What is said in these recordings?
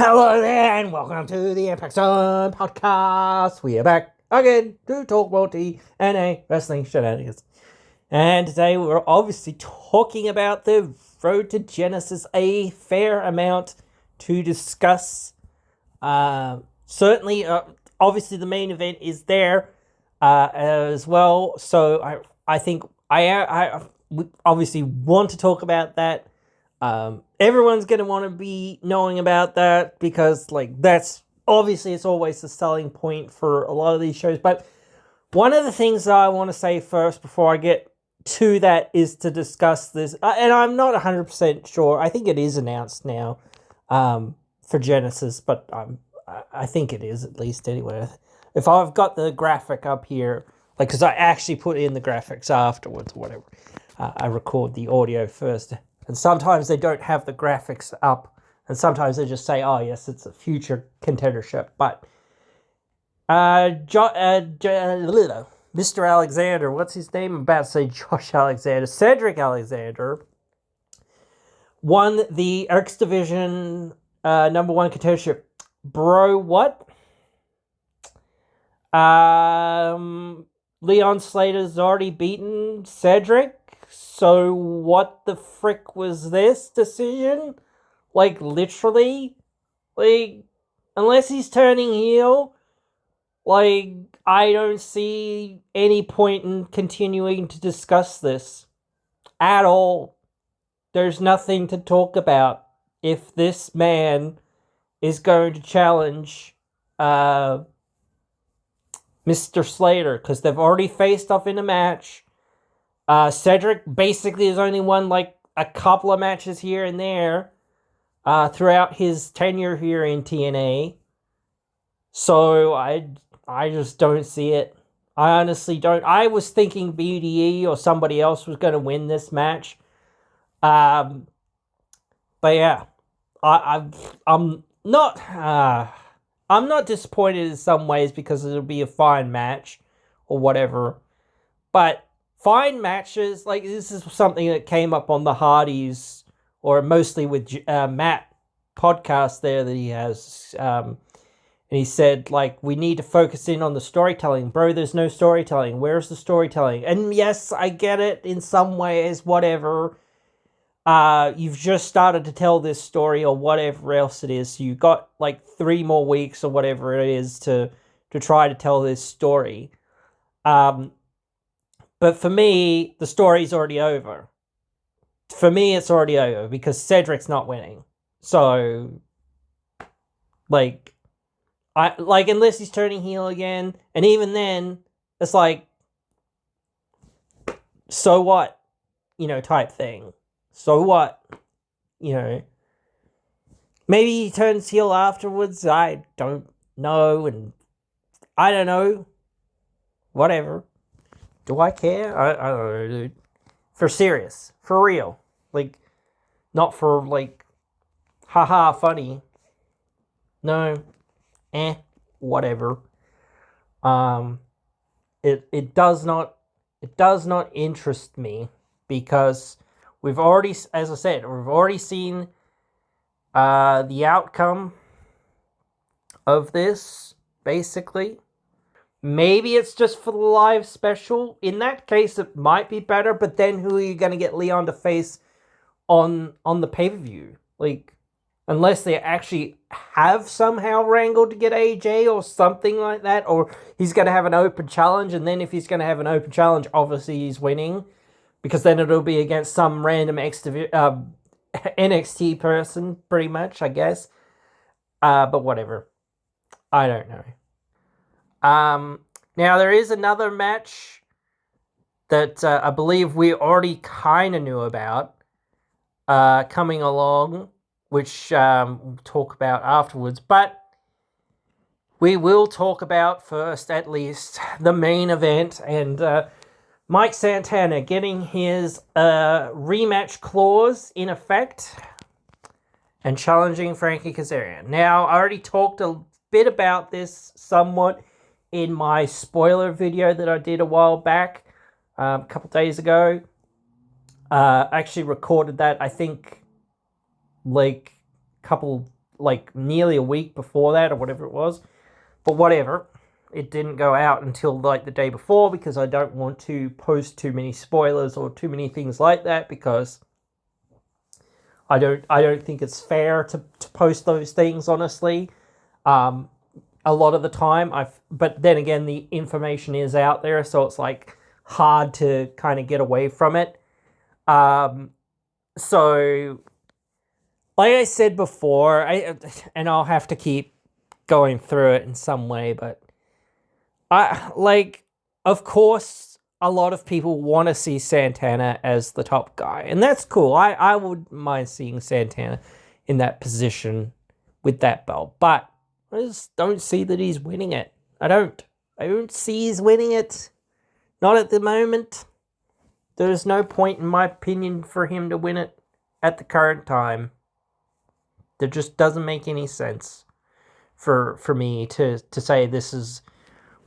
Hello there, and welcome to the impzonepod podcast. We are back again to talk about TNA wrestling shenanigans. And today we're obviously talking about the road to Genesis, a fair amount to discuss. Certainly, obviously the main event is there as well. So I think I obviously want to talk about that. Everyone's going to want to be knowing about that because, that's obviously it's always the selling point for a lot of these shows. But one of the things that I want to say first before I get to that is to discuss this, and I'm not 100% sure. I think it is announced now for Genesis, but I think it is at least anyway. If I've got the graphic up here, because I actually put in the graphics afterwards or whatever, I record the audio first. And sometimes they don't have the graphics up, and sometimes they just say, "Oh, yes, it's a future contendership." But Mr. Alexander, what's his name? I'm about to say Josh Alexander. Cedric Alexander won the X Division number one contendership. Bro, what? Leon Slater's already beaten Cedric. So what the frick was this decision? Literally? Unless he's turning heel, I don't see any point in continuing to discuss this at all. There's nothing to talk about if this man is going to challenge Mr. Slater, because they've already faced off in a match. Cedric basically has only won a couple of matches here and there throughout his tenure here in TNA. So I just don't see it. I honestly don't. I was thinking BDE or somebody else was going to win this match. But yeah, I'm not disappointed in some ways because it'll be a fine match or whatever. But fine matches, this is something that came up on the Hardys, or mostly with Matt podcast there that he has, and he said, we need to focus in on the storytelling. Bro, there's no storytelling. Where's the storytelling? And yes, I get it in some ways, whatever. You've just started to tell this story or whatever else it is, so you've got 3 more weeks or whatever it is to try to tell this story. But for me, the story's already over. For me, it's already over because Cedric's not winning. So, unless he's turning heel again, and even then, it's so what? Type thing. So what? Maybe he turns heel afterwards. I don't know, and I don't know. Whatever. Do I care? I don't know, dude. For serious. For real. Not for, haha, funny. No. Whatever. It does not interest me because we've already, as I said, we've already seen the outcome of this, basically. Maybe it's just for the live special. In that case, it might be better, but then who are you going to get Leon to face on the pay-per-view? Unless they actually have somehow wrangled to get AJ or something like that, or he's going to have an open challenge, and then if he's going to have an open challenge, obviously he's winning, because then it'll be against some random NXT person, pretty much, I guess. But whatever. I don't know. Now there is another match that I believe we already kind of knew about coming along, which we'll talk about afterwards. But we will talk about first, at least, the main event, and Mike Santana getting his rematch clause in effect and challenging Frankie Kazarian. Now, I already talked a bit about this somewhat in my spoiler video that I did a while back, a couple days ago. I actually recorded that, I think, like nearly a week before that or whatever it was. But whatever, it didn't go out until like the day before because I don't want to post too many spoilers or too many things like that because I don't think it's fair to post those things, honestly. A lot of the time, but then again, the information is out there, so it's like hard to kind of get away from it. So, like I said before, and I'll have to keep going through it in some way, but of course, a lot of people want to see Santana as the top guy, and that's cool. I would mind seeing Santana in that position with that belt, but I just don't see that he's winning it. I don't see he's winning it. Not at the moment. There's no point, in my opinion, for him to win it at the current time. That just doesn't make any sense for me to say this is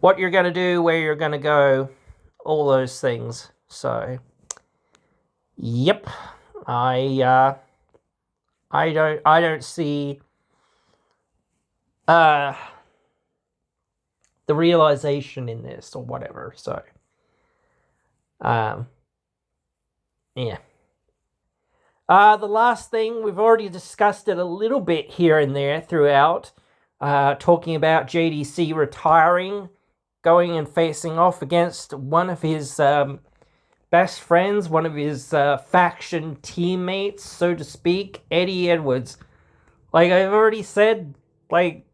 what you're going to do, where you're going to go, all those things. So, yep. I don't see the realization in this or whatever. So, yeah. The last thing, we've already discussed it a little bit here and there throughout, talking about JDC retiring, going and facing off against one of his best friends, one of his faction teammates, so to speak, Eddie Edwards. Like I've already said, like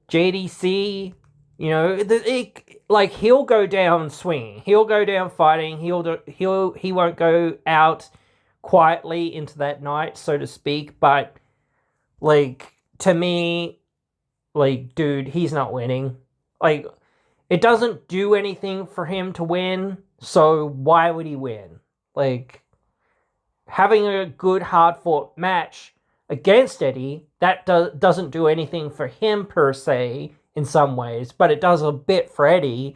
JDC, you know, he'll go down swinging, he'll go down fighting, he won't go out quietly into that night, so to speak. But like to me, like dude, he's not winning. Like it doesn't do anything for him to win, so why would he win? Like having a good hard-fought match against Eddie, that doesn't do anything for him per se in some ways, but it does a bit for Eddie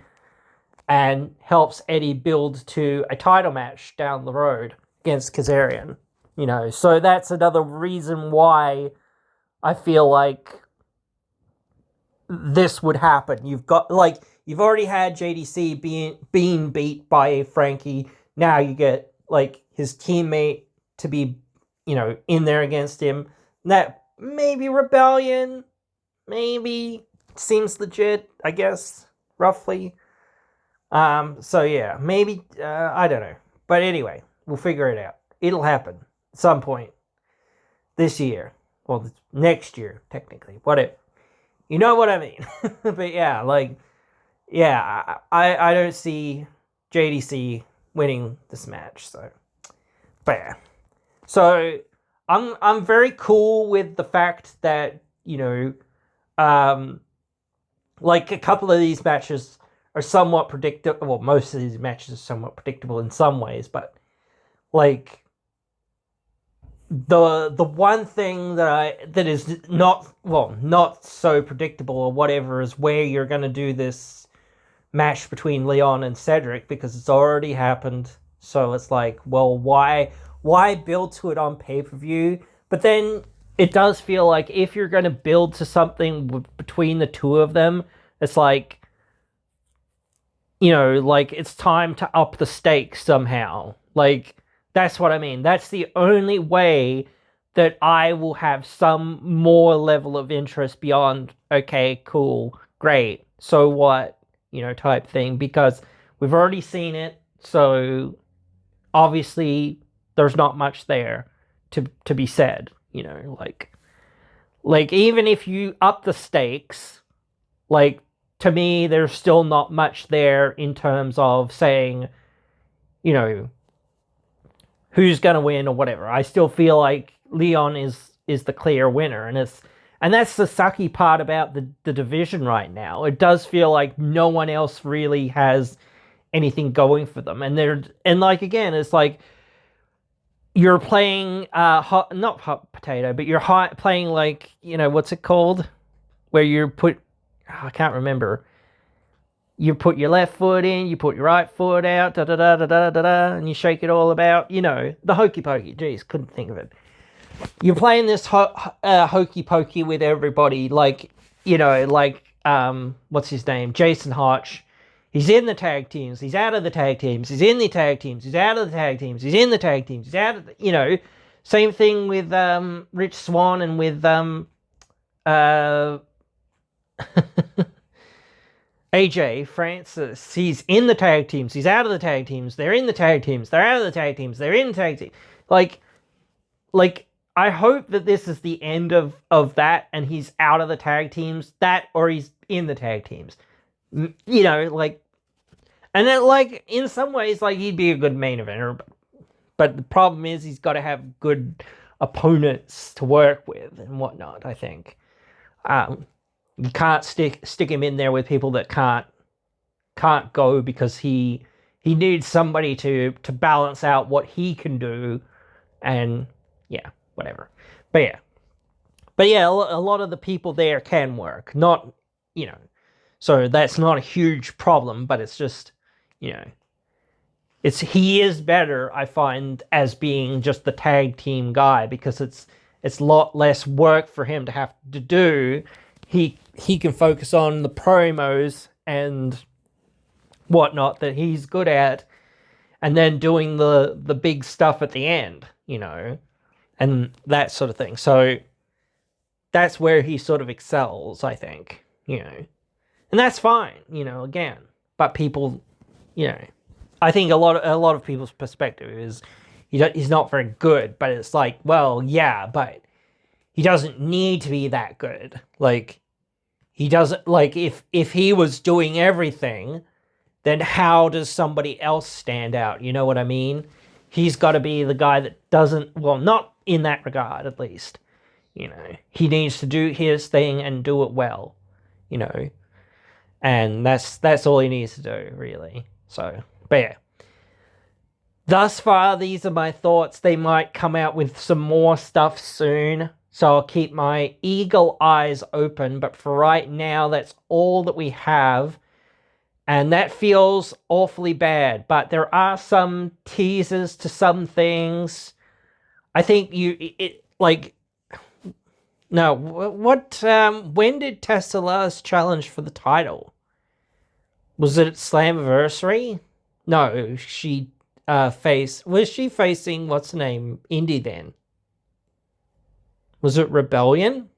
and helps Eddie build to a title match down the road against Kazarian. You know, so that's another reason why I feel like this would happen. You've already had JDC being beat by Frankie. Now you get like his teammate to be, you know, in there against him. That maybe Rebellion, maybe seems legit, I guess, roughly. So yeah, maybe, I don't know. But anyway, we'll figure it out. It'll happen at some point this year. Well, next year, technically. Whatever. You know what I mean. But yeah, like, yeah, I don't see JDC winning this match. So, but yeah. So, I'm very cool with the fact that, you know, like a couple of these matches are somewhat predictable. Well, most of these matches are somewhat predictable in some ways, but like the one thing that is not so predictable or whatever is where you're going to do this match between Leon and Cedric, because it's already happened. So it's like, well, why build to it on pay-per-view? But then it does feel like if you're going to build to something between the two of them, it's like, you know, like it's time to up the stakes somehow. Like, that's what I mean. That's the only way that I will have some more level of interest beyond, okay, cool, great, so what, you know, type thing, because we've already seen it, so obviously there's not much there to be said, you know, like even if you up the stakes, like, to me, there's still not much there in terms of saying, you know, who's going to win or whatever. I still feel like Leon is the clear winner, and that's the sucky part about the division right now. It does feel like no one else really has anything going for them, and like again, it's like you're playing not hot potato, but you're playing like, you know, what's it called, where you put, I can't remember. You put your left foot in, you put your right foot out, da da da da da da da, and you shake it all about. You know, the hokey pokey. Jeez, couldn't think of it. you're playing this hokey pokey with everybody, like, what's his name, Jason Hotch. He's in the tag teams, he's out of the tag teams, he's in the tag teams, he's out of the tag teams, he's in the tag teams, he's out of the, same thing with Rich Swann and with AJ Francis. He's in the tag teams, he's out of the tag teams, they're in the tag teams, they're out of the tag teams, they're in the tag teams. Like I hope that this is the end of that, and he's out of the tag teams, or he's in the tag teams. And then, in some ways, he'd be a good main eventer, but the problem is he's got to have good opponents to work with and whatnot, I think. You can't stick him in there with people that can't go, because he needs somebody to balance out what he can do, and yeah, whatever. But yeah, a lot of the people there can work. Not, so that's not a huge problem, but it's just, he is better, I find, as being just the tag team guy, because it's a lot less work for him to have to do. He can focus on the promos and whatnot that he's good at, and then doing the big stuff at the end, and that sort of thing. So that's where he sort of excels, I think, and that's fine, again. But people, I think a lot of people's perspective is he's not very good, but it's like, well, yeah, but he doesn't need to be that good. He doesn't, if he was doing everything, then how does somebody else stand out? You know what I mean? He's got to be the guy that doesn't, well, not in that regard, at least. He needs to do his thing and do it well, and that's all he needs to do, really. So, but yeah. Thus far, these are my thoughts. They might come out with some more stuff soon, so I'll keep my eagle eyes open, but for right now, that's all that we have. And that feels awfully bad, but there are some teasers to some things. I think when did Tessa last challenge for the title? Was it at Slammiversary? No, she was she facing, what's her name, Indy then? Was it Rebellion?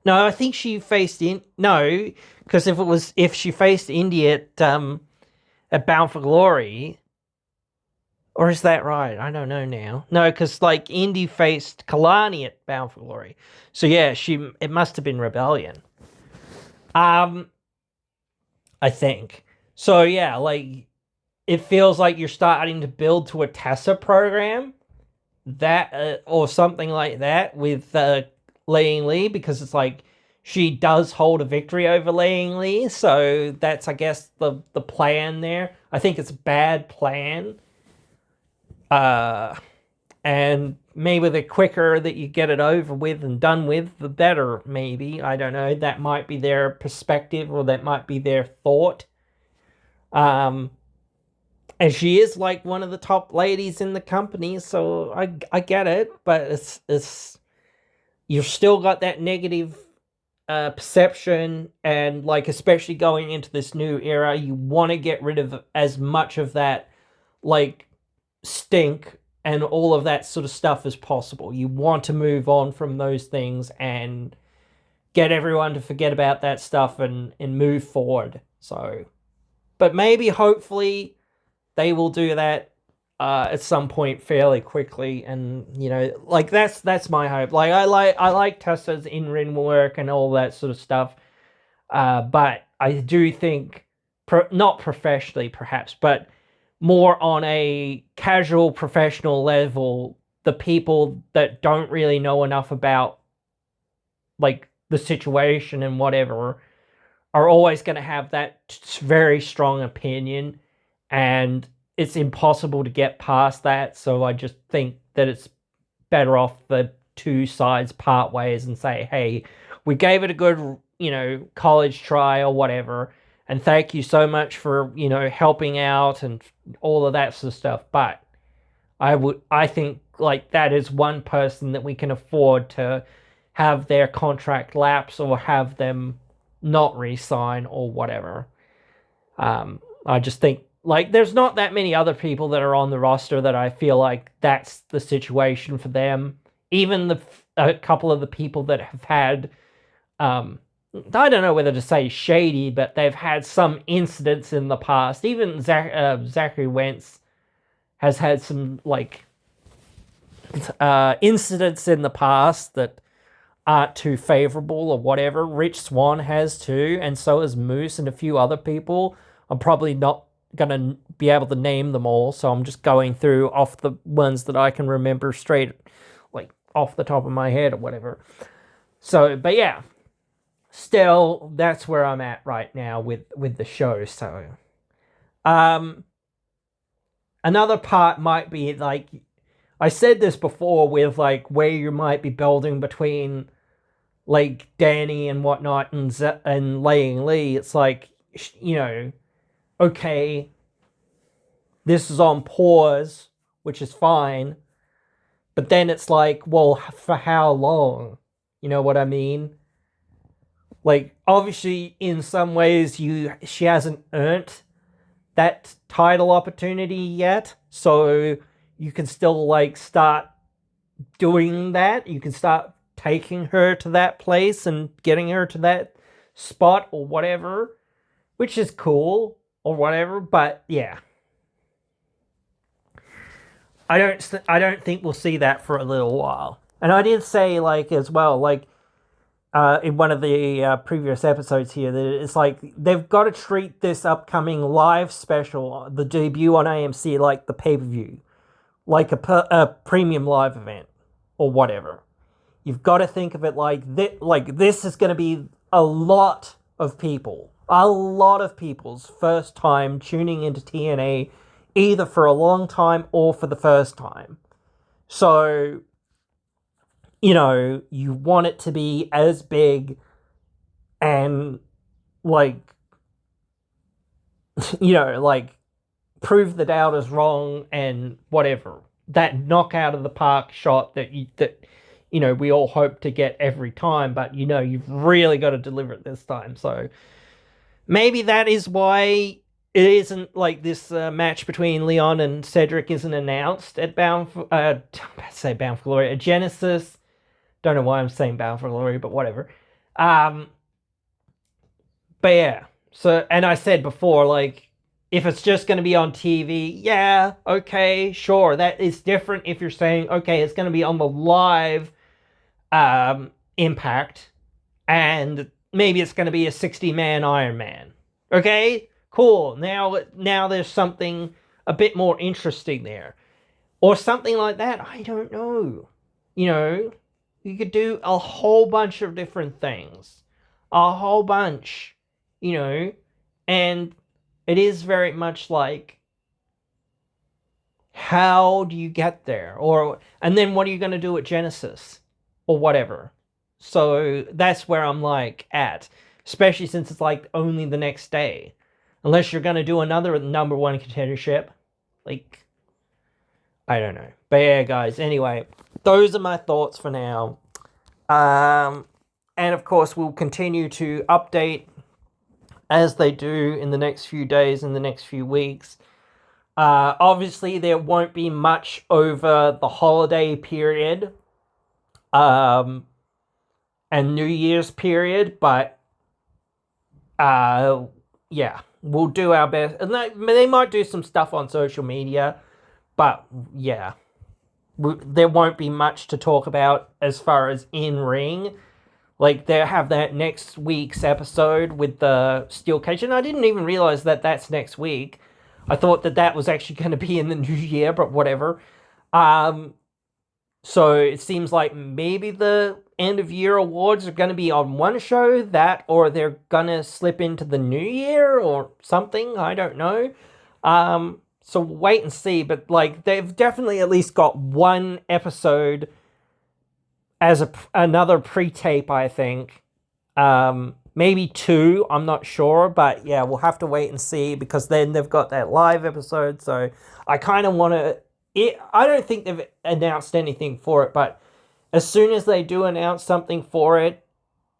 No, I think she faced no, because if she faced Indy at Bound for Glory, or is that right? I don't know now. No, because Indy faced Kalani at Bound for Glory, so yeah, it must have been Rebellion. I think so. Yeah, it feels like you're starting to build to a Tessa program, that or something like that with Laying Lee, because it's she does hold a victory over Laying Lee, so that's, I guess, the plan there. I think it's a bad plan, and maybe the quicker that you get it over with and done with, the better. Maybe, I don't know. That might be their perspective, or that might be their thought. And she is one of the top ladies in the company, so I get it, but it's you've still got that negative perception, and especially going into this new era, you want to get rid of as much of that stink and all of that sort of stuff as possible. You want to move on from those things and get everyone to forget about that stuff and move forward. So, but maybe, hopefully, they will do that at some point fairly quickly, and that's my hope. I like Tessa's in-ring work and all that sort of stuff, but I do think, not professionally perhaps, but more on a casual professional level, the people that don't really know enough about the situation and whatever are always going to have that very strong opinion, and it's impossible to get past that. So I just think that it's better off the two sides part ways and say, hey, we gave it a good, college try or whatever, and thank you so much for, helping out and all of that sort of stuff. But I think like that is one person that we can afford to have their contract lapse or have them not re-sign or whatever. I just think like there's not that many other people that are on the roster that I feel like that's the situation for them. Even a couple of the people that have had, I don't know whether to say shady, but they've had some incidents in the past. Even Zachary Wentz has had some like incidents in the past that aren't too favorable or whatever. Rich Swann has too, and so has Moose and a few other people. I'm probably not gonna be able to name them all, so I'm just going through off the ones that I can remember straight, like off the top of my head or whatever. So, but yeah, still, that's where I'm at right now with the show. So, another part might be like I said this before with like where you might be building between like Danny and whatnot and Laying Lee. It's like, you know, okay, this is on pause, which is fine, but then it's like, well, for how long? You know what I mean? Like, obviously, in some ways, she hasn't earned that title opportunity yet, so you can still like start doing that. You can start taking her to that place and getting her to that spot or whatever, which is cool or whatever. But yeah, I don't think we'll see that for a little while. And I did say like as well, like in one of the previous episodes here, that it's like they've got to treat this upcoming live special, the debut on AMC, like the pay-per-view, like a premium live event or whatever. You've got to think of it like this. Like this is going to be a lot of people's first time tuning into TNA, either for a long time or for the first time. So, you know, you want it to be as big and like, you know, like prove the doubters wrong and whatever. That knockout of the park shot that you know, we all hope to get every time, but you know, you've really got to deliver it this time. So maybe that is why it isn't like this match between Leon and Cedric isn't announced at Bound for Glory, at Genesis. Don't know why I'm saying Bound for Glory, but whatever. But yeah, so, and I said before, like, if it's just going to be on TV, yeah, okay, sure. That is different if you're saying, okay, it's going to be on the live Impact, and maybe it's going to be a 60-man Iron Man. Okay, cool. Now there's something a bit more interesting there. Or something like that. I don't know. You know, you could do a whole bunch of different things. A whole bunch. You know, and it is very much like, how do you get there? And then what are you going to do at Genesis? Or whatever. So that's where I'm like at. Especially since it's like only the next day. Unless you're going to do another number one contendership. Like, I don't know. But yeah, guys, anyway, those are my thoughts for now. And of course, we'll continue to update as they do in the next few days, in the next few weeks. Obviously, there won't be much over the holiday period and New Year's period, but yeah, we'll do our best. And they might do some stuff on social media, but yeah, there won't be much to talk about as far as in-ring. Like, they have that next week's episode with the steel cage, and I didn't even realize that that's next week. I thought that was actually going to be in the new year, but whatever. So it seems like maybe the end of year awards are going to be on one show, or they're going to slip into the new year or something. I don't know. So wait and see. But like, they've definitely at least got one episode as another pre-tape, I think. Maybe two, I'm not sure, but yeah, we'll have to wait and see, because then they've got that live episode. So I kind of want to I don't think they've announced anything for it, but as soon as they do announce something for it,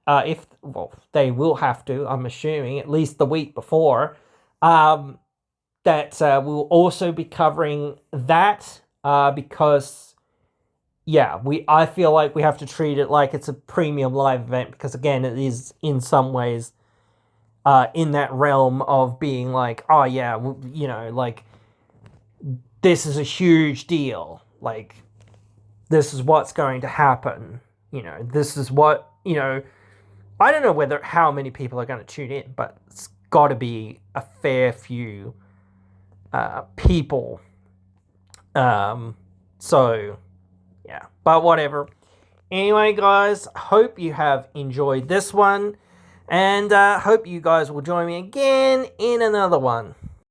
if well, they will have to, I'm assuming, at least the week before, that we'll also be covering that because I feel like we have to treat it like it's a premium live event because again, it is in some ways in that realm of being like, oh yeah, you know, like this is a huge deal, like this is what's going to happen, you know, this is what, you know, I don't know how many people are going to tune in, but it's got to be a fair few people. So yeah, but whatever. Anyway, guys, hope you have enjoyed this one, and hope you guys will join me again in another one.